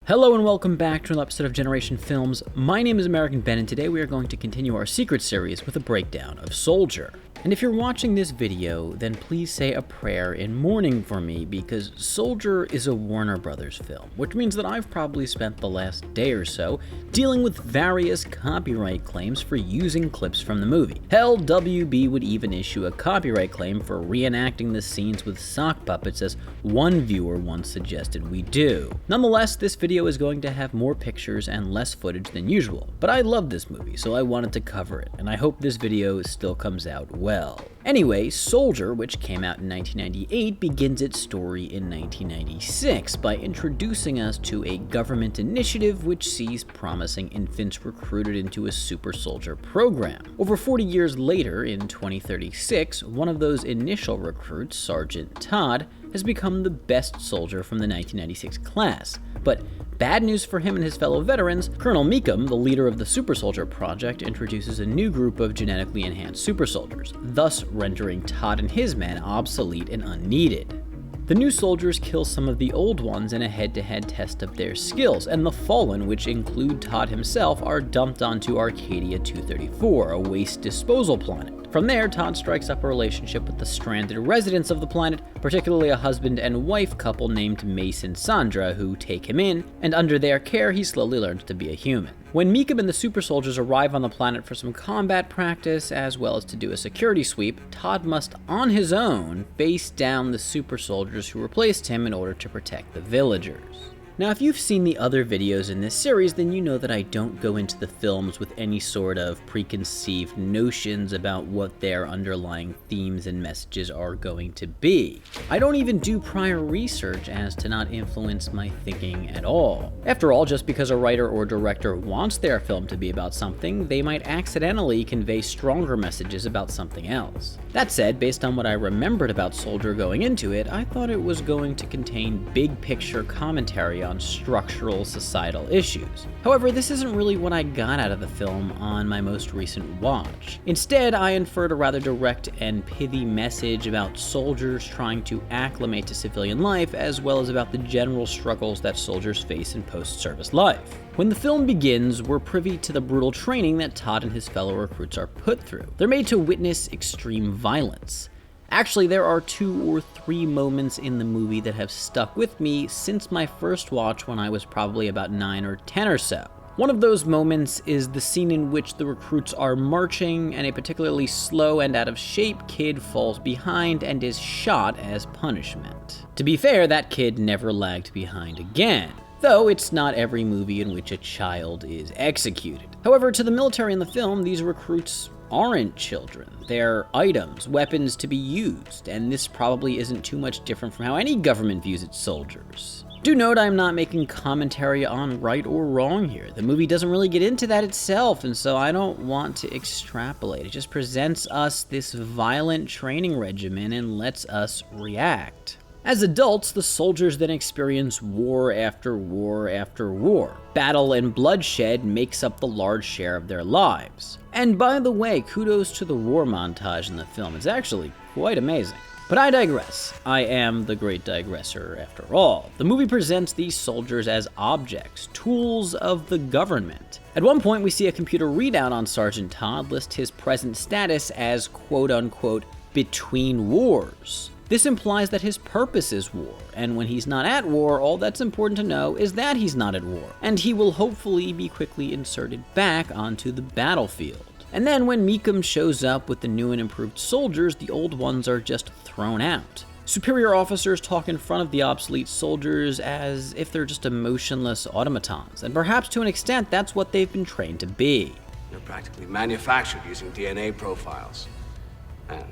Hello and welcome back to another episode of Generation Films. My name is American Ben, and today we are going to continue our Secret series with a breakdown of Soldier. And if you're watching this video, then please say a prayer in mourning for me, because Soldier is a Warner Brothers film, which means that I've probably spent the last day or so dealing with various copyright claims for using clips from the movie. Hell, WB would even issue a copyright claim for reenacting the scenes with sock puppets, as one viewer once suggested we do. Nonetheless, this video is going to have more pictures and less footage than usual, but I love this movie, so I wanted to cover it, and I hope this video still comes out well. Anyway, Soldier, which came out in 1998, begins its story in 1996 by introducing us to a government initiative which sees promising infants recruited into a super soldier program. Over 40 years later, in 2036, one of those initial recruits, Sergeant Todd, has become the best soldier from the 1996 class. But bad news for him and his fellow veterans, Colonel Meekum, the leader of the Super Soldier Project, introduces a new group of genetically enhanced super soldiers, thus rendering Todd and his men obsolete and unneeded. The new soldiers kill some of the old ones in a head-to-head test of their skills, and the Fallen, which include Todd himself, are dumped onto Arcadia 234, a waste disposal planet. From there, Todd strikes up a relationship with the stranded residents of the planet, particularly a husband and wife couple named Mace and Sandra, who take him in, and under their care, he slowly learns to be a human. When Meekum and the super soldiers arrive on the planet for some combat practice, as well as to do a security sweep, Todd must, on his own, face down the super soldiers who replaced him in order to protect the villagers. Now, if you've seen the other videos in this series, then you know that I don't go into the films with any sort of preconceived notions about what their underlying themes and messages are going to be. I don't even do prior research as to not influence my thinking at all. After all, just because a writer or director wants their film to be about something, they might accidentally convey stronger messages about something else. That said, based on what I remembered about Soldier going into it, I thought it was going to contain big picture commentary on structural societal issues. However, this isn't really what I got out of the film on my most recent watch. Instead, I inferred a rather direct and pithy message about soldiers trying to acclimate to civilian life, as well as about the general struggles that soldiers face in post-service life. When the film begins, we're privy to the brutal training that Todd and his fellow recruits are put through. They're made to witness extreme violence. Actually, there are 2 or 3 moments in the movie that have stuck with me since my first watch when I was probably about 9 or 10 or so. One of those moments is the scene in which the recruits are marching and a particularly slow and out of shape kid falls behind and is shot as punishment. To be fair, that kid never lagged behind again, though it's not every movie in which a child is executed. However, to the military in the film, these recruits aren't children. They're items, weapons to be used, and this probably isn't too much different from how any government views its soldiers. Do note I'm not making commentary on right or wrong here. The movie doesn't really get into that itself, and so I don't want to extrapolate. It just presents us this violent training regimen and lets us react. As adults, the soldiers then experience war after war after war. Battle and bloodshed makes up the large share of their lives. And by the way, kudos to the war montage in the film. It's actually quite amazing. But I digress. I am the great digressor after all. The movie presents these soldiers as objects, tools of the government. At one point, we see a computer readout on Sergeant Todd list his present status as quote-unquote between wars. This implies that his purpose is war, and when he's not at war, all that's important to know is that he's not at war, and he will hopefully be quickly inserted back onto the battlefield. And then when Meekum shows up with the new and improved soldiers, the old ones are just thrown out. Superior officers talk in front of the obsolete soldiers as if they're just emotionless automatons, and perhaps to an extent that's what they've been trained to be. They're practically manufactured using DNA profiles and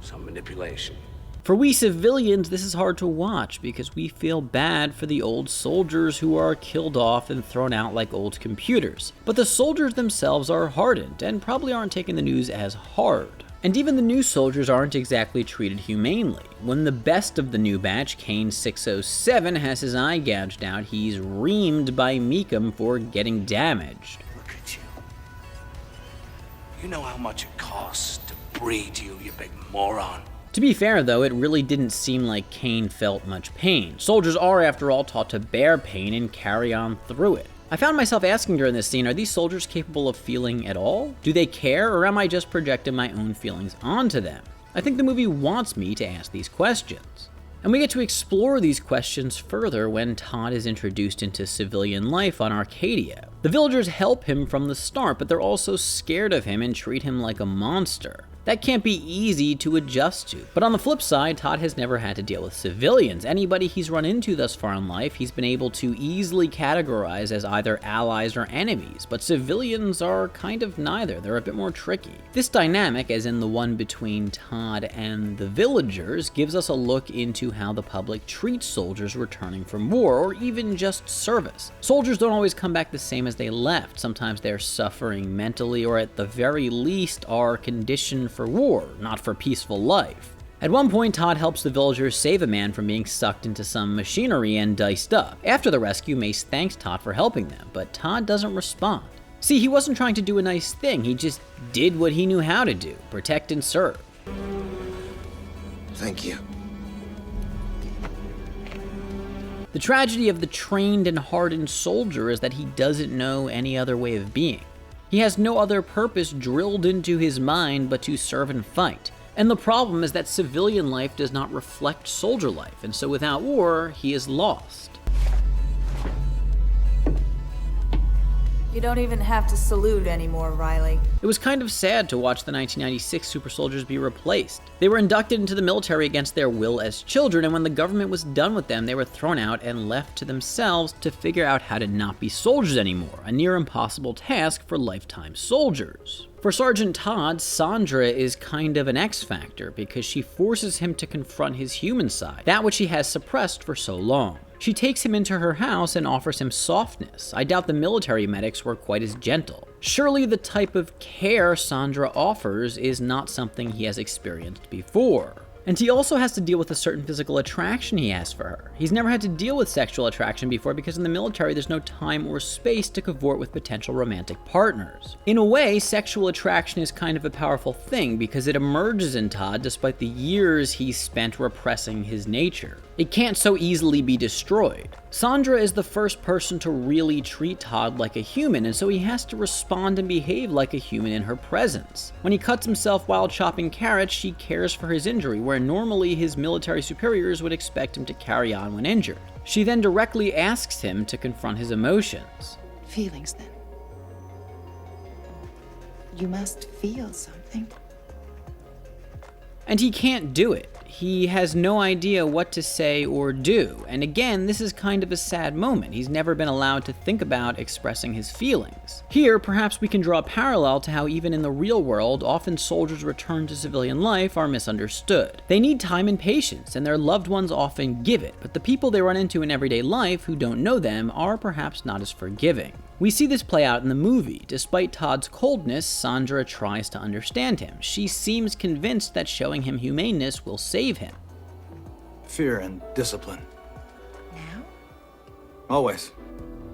some manipulation. For we civilians, this is hard to watch because we feel bad for the old soldiers who are killed off and thrown out like old computers. But the soldiers themselves are hardened and probably aren't taking the news as hard. And even the new soldiers aren't exactly treated humanely. When the best of the new batch, Kane 607, has his eye gouged out, he's reamed by Meekum for getting damaged. Look at you. You know how much it costs to breed you, you big moron? To be fair though, it really didn't seem like Kane felt much pain. Soldiers are, after all, taught to bear pain and carry on through it. I found myself asking during this scene, are these soldiers capable of feeling at all? Do they care, or am I just projecting my own feelings onto them? I think the movie wants me to ask these questions. And we get to explore these questions further when Todd is introduced into civilian life on Arcadia. The villagers help him from the start, but they're also scared of him and treat him like a monster. That can't be easy to adjust to. But on the flip side, Todd has never had to deal with civilians. Anybody he's run into thus far in life, he's been able to easily categorize as either allies or enemies, but civilians are kind of neither. They're a bit more tricky. This dynamic, as in the one between Todd and the villagers, gives us a look into how the public treats soldiers returning from war, or even just service. Soldiers don't always come back the same as they left. Sometimes they're suffering mentally, or at the very least are conditioned for war, not for peaceful life. At one point, Todd helps the villagers save a man from being sucked into some machinery and diced up. After the rescue, Mace thanks Todd for helping them, but Todd doesn't respond. See, he wasn't trying to do a nice thing, he just did what he knew how to do, protect and serve. Thank you. The tragedy of the trained and hardened soldier is that he doesn't know any other way of being. He has no other purpose drilled into his mind but to serve and fight. And the problem is that civilian life does not reflect soldier life, and so without war, he is lost. You don't even have to salute anymore, Riley. It was kind of sad to watch the 1996 super soldiers be replaced. They were inducted into the military against their will as children, and when the government was done with them, they were thrown out and left to themselves to figure out how to not be soldiers anymore, a near impossible task for lifetime soldiers. For Sergeant Todd, Sandra is kind of an X factor because she forces him to confront his human side, that which he has suppressed for so long. She takes him into her house and offers him softness. I doubt the military medics were quite as gentle. Surely the type of care Sandra offers is not something he has experienced before. And he also has to deal with a certain physical attraction he has for her. He's never had to deal with sexual attraction before because in the military there's no time or space to cavort with potential romantic partners. In a way, sexual attraction is kind of a powerful thing because it emerges in Todd despite the years he's spent repressing his nature. It can't so easily be destroyed. Sandra is the first person to really treat Todd like a human, and so he has to respond and behave like a human in her presence. When he cuts himself while chopping carrots, she cares for his injury, where normally his military superiors would expect him to carry on when injured. She then directly asks him to confront his emotions. Feelings, then. You must feel something. And he can't do it. He has no idea what to say or do. And again, this is kind of a sad moment. He's never been allowed to think about expressing his feelings. Here, perhaps we can draw a parallel to how even in the real world, often soldiers returned to civilian life are misunderstood. They need time and patience, and their loved ones often give it, but the people they run into in everyday life who don't know them are perhaps not as forgiving. We see this play out in the movie. Despite Todd's coldness, Sandra tries to understand him. She seems convinced that showing him humaneness will save him. Fear and discipline. Now? Always.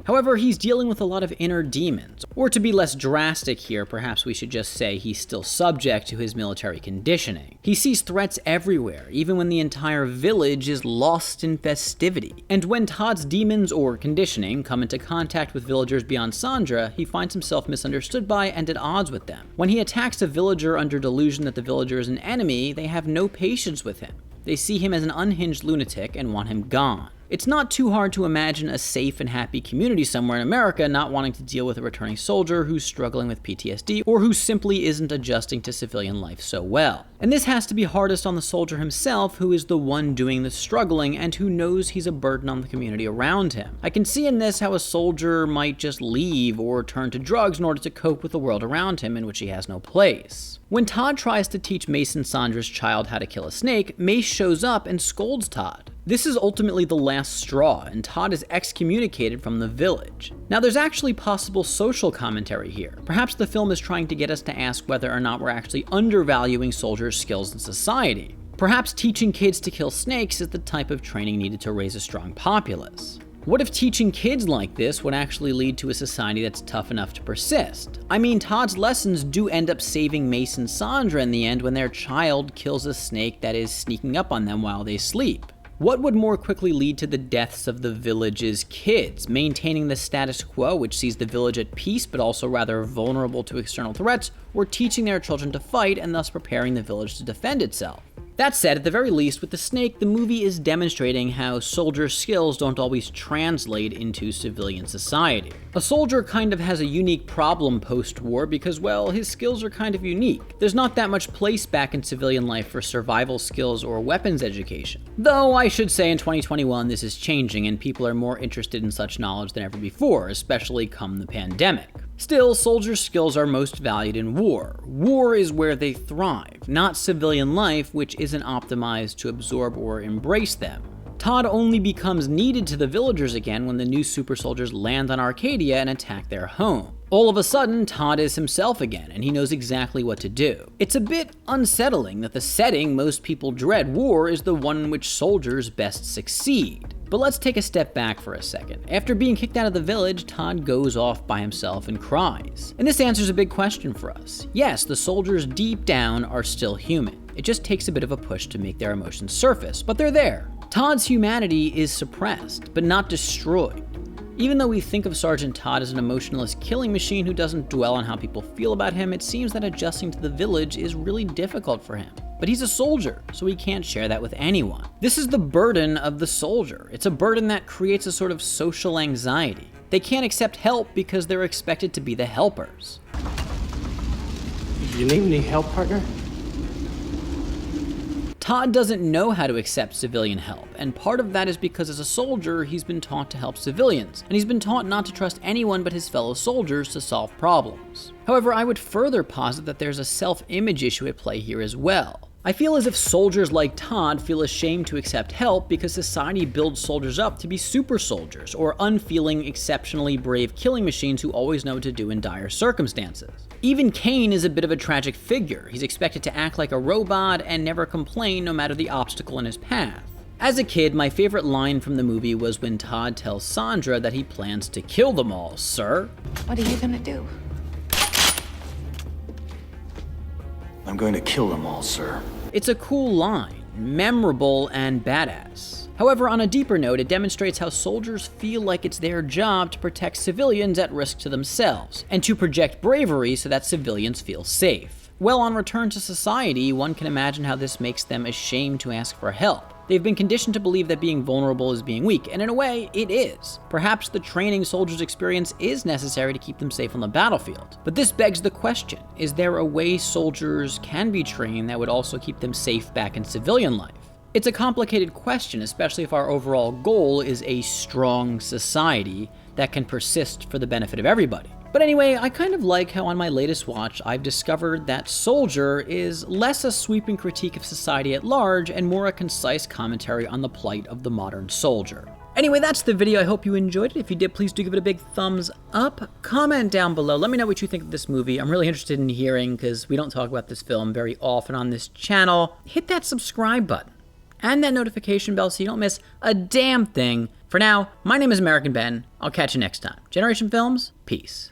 However, he's dealing with a lot of inner demons. Or to be less drastic here, perhaps we should just say he's still subject to his military conditioning. He sees threats everywhere, even when the entire village is lost in festivity. And when Todd's demons or conditioning come into contact with villagers beyond Sandra, he finds himself misunderstood by and at odds with them. When he attacks a villager under delusion that the villager is an enemy, they have no patience with him. They see him as an unhinged lunatic and want him gone. It's not too hard to imagine a safe and happy community somewhere in America not wanting to deal with a returning soldier who's struggling with PTSD or who simply isn't adjusting to civilian life so well. And this has to be hardest on the soldier himself, who is the one doing the struggling and who knows he's a burden on the community around him. I can see in this how a soldier might just leave or turn to drugs in order to cope with the world around him in which he has no place. When Todd tries to teach Mace and Sandra's child how to kill a snake, Mace shows up and scolds Todd. This is ultimately the last straw, and Todd is excommunicated from the village. Now, there's actually possible social commentary here. Perhaps the film is trying to get us to ask whether or not we're actually undervaluing soldiers' skills in society. Perhaps teaching kids to kill snakes is the type of training needed to raise a strong populace. What if teaching kids like this would actually lead to a society that's tough enough to persist? I mean, Todd's lessons do end up saving Mace and Sandra in the end when their child kills a snake that is sneaking up on them while they sleep. What would more quickly lead to the deaths of the village's kids? Maintaining the status quo, which sees the village at peace but also rather vulnerable to external threats, or teaching their children to fight and thus preparing the village to defend itself? That said, at the very least, with the snake, the movie is demonstrating how soldier skills don't always translate into civilian society. A soldier kind of has a unique problem post-war because, well, his skills are kind of unique. There's not that much place back in civilian life for survival skills or weapons education. Though I should say in 2021 this is changing and people are more interested in such knowledge than ever before, especially come the pandemic. Still, soldiers' skills are most valued in war. War is where they thrive, not civilian life, which isn't optimized to absorb or embrace them. Todd only becomes needed to the villagers again when the new super soldiers land on Arcadia and attack their home. All of a sudden, Todd is himself again, and he knows exactly what to do. It's a bit unsettling that the setting most people dread, war, is the one in which soldiers best succeed. But let's take a step back for a second. After being kicked out of the village, Todd goes off by himself and cries. And this answers a big question for us. Yes, the soldiers deep down are still human. It just takes a bit of a push to make their emotions surface, but they're there. Todd's humanity is suppressed, but not destroyed. Even though we think of Sergeant Todd as an emotionless killing machine who doesn't dwell on how people feel about him, it seems that adjusting to the village is really difficult for him. But he's a soldier, so he can't share that with anyone. This is the burden of the soldier. It's a burden that creates a sort of social anxiety. They can't accept help because they're expected to be the helpers. You need any help, partner? Todd doesn't know how to accept civilian help, and part of that is because as a soldier, he's been taught to help civilians, and he's been taught not to trust anyone but his fellow soldiers to solve problems. However, I would further posit that there's a self-image issue at play here as well. I feel as if soldiers like Todd feel ashamed to accept help because society builds soldiers up to be super soldiers, or unfeeling, exceptionally brave killing machines who always know what to do in dire circumstances. Even Kane is a bit of a tragic figure. He's expected to act like a robot and never complain no matter the obstacle in his path. As a kid, my favorite line from the movie was when Todd tells Sandra that he plans to kill them all, sir. What are you gonna do? I'm going to kill them all, sir. It's a cool line, memorable and badass. However, on a deeper note, it demonstrates how soldiers feel like it's their job to protect civilians at risk to themselves, and to project bravery so that civilians feel safe. Well, on return to society, one can imagine how this makes them ashamed to ask for help. They've been conditioned to believe that being vulnerable is being weak, and in a way, it is. Perhaps the training soldiers experience is necessary to keep them safe on the battlefield. But this begs the question, is there a way soldiers can be trained that would also keep them safe back in civilian life? It's a complicated question, especially if our overall goal is a strong society that can persist for the benefit of everybody. But anyway, I kind of like how on my latest watch, I've discovered that Soldier is less a sweeping critique of society at large and more a concise commentary on the plight of the modern soldier. Anyway, that's the video. I hope you enjoyed it. If you did, please do give it a big thumbs up. Comment down below. Let me know what you think of this movie. I'm really interested in hearing because we don't talk about this film very often on this channel. Hit that subscribe button and that notification bell so you don't miss a damn thing. For now, my name is American Ben. I'll catch you next time. Generation Films, peace.